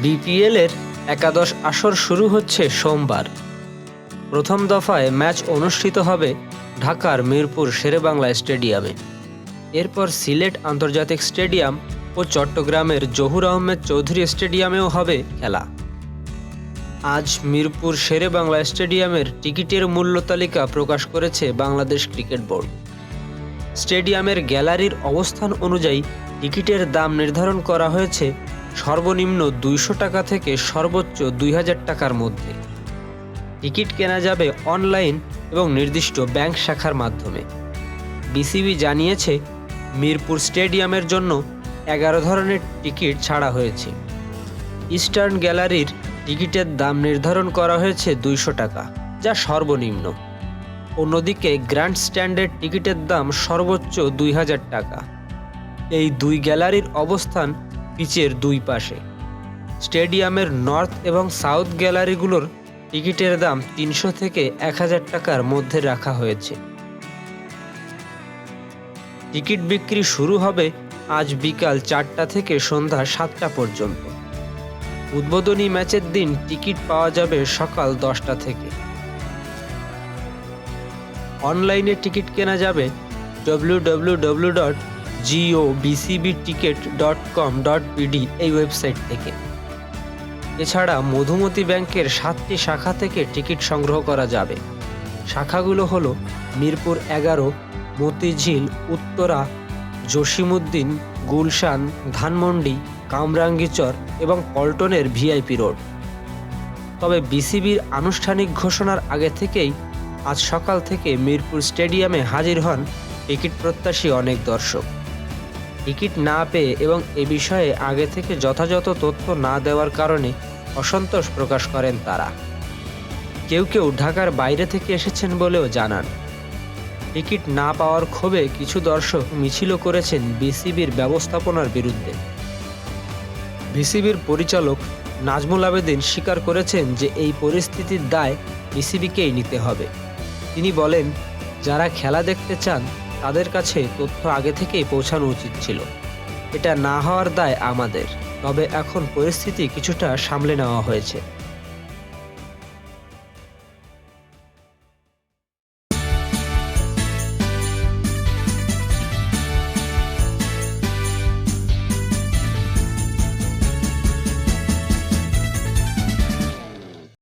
বিপিএলের একাদশ আসর শুরু হচ্ছে সোমবার। প্রথম দফায় ম্যাচ অনুষ্ঠিত হবে ঢাকার মিরপুর শেরেবাংলা স্টেডিয়ামে। এরপর সিলেট আন্তর্জাতিক স্টেডিয়াম ও চট্টগ্রামের জহুর আহমেদ চৌধুরী স্টেডিয়ামেও হবে খেলা। আজ মিরপুর শেরেবাংলা স্টেডিয়ামের টিকিটের মূল্য তালিকা প্রকাশ করেছে বাংলাদেশ ক্রিকেট বোর্ড। স্টেডিয়ামের গ্যালারির অবস্থান অনুযায়ী টিকিটের দাম নির্ধারণ করা হয়েছে সর্বনিম্ন 200 টাকা থেকে সর্বোচ্চ 2000 টাকার মধ্যে। টিকিট কেনা যাবে অনলাইন এবং নির্দিষ্ট ব্যাংক শাখার মাধ্যমে। বিসিবি জানিয়েছে, মিরপুর স্টেডিয়ামের জন্য 11 ধরনের টিকিট ছাড়া হয়েছে। ইস্টার্ন গ্যালারির টিকিটের দাম নির্ধারণ করা হয়েছে 200 টাকা, যা সর্বনিম্ন। অন্যদিকে গ্র্যান্ড স্ট্যান্ডের টিকিটের দাম সর্বোচ্চ 2000 টাকা। এই দুই গ্যালারির অবস্থান পিচের দুই পাশে। স্টেডিয়ামের নর্থ এবং সাউথ গ্যালারিগুলোর টিকিটের দাম 300 থেকে 1000 টাকার মধ্যে রাখা হয়েছে। টিকিট বিক্রি শুরু হবে আজ বিকাল 4টা থেকে সন্ধ্যা 7টা পর্যন্ত। উদ্বোধনী ম্যাচের দিন টিকিট পাওয়া যাবে সকাল 10টা থেকে। অনলাইনে টিকিট কেনা যাবে www.gobcbticket.com.pd এই ওয়েবসাইট থেকে। এছাড়া মধুমতি ব্যাংকের 7টি শাখা থেকে টিকিট সংগ্রহ করা যাবে। শাখাগুলো হলো মিরপুর 11, মতিঝিল, উত্তরা, জসিমউদ্দিন, গুলশান, ধানমন্ডি, কামরাঙ্গীরচর এবং পল্টনের ভিআইপি রোড। তবে বিসিবির আনুষ্ঠানিক ঘোষণার আগে থেকেই আজ সকাল থেকে মিরপুর স্টেডিয়ামে হাজির হন টিকিট প্রত্যাশী অনেক দর্শক। টিকিট না পেয়ে এবং এ বিষয়ে আগে থেকে যথাযথ তথ্য না দেওয়ার কারণে অসন্তোষ প্রকাশ করেন তারা। কেউ কেউ ঢাকার বাইরে থেকে এসেছেন বলেও জানান। টিকিট না পাওয়ার ক্ষোভে কিছু দর্শক মিছিলও করেছেন বিসিবির ব্যবস্থাপনার বিরুদ্ধে। বিসিবির পরিচালক নাজমুল আবেদিন স্বীকার করেছেন যে এই পরিস্থিতির দায় বিসিবিকেই নিতে হবে। তিনি বলেন, যারা খেলা দেখতে চান তাদের কাছে তথ্য আগে থেকেই পৌঁছানো উচিত ছিল। এটা না হওয়ার দায় আমাদের, তবে এখন পরিস্থিতি কিছুটা সামলে নেওয়া হয়েছে।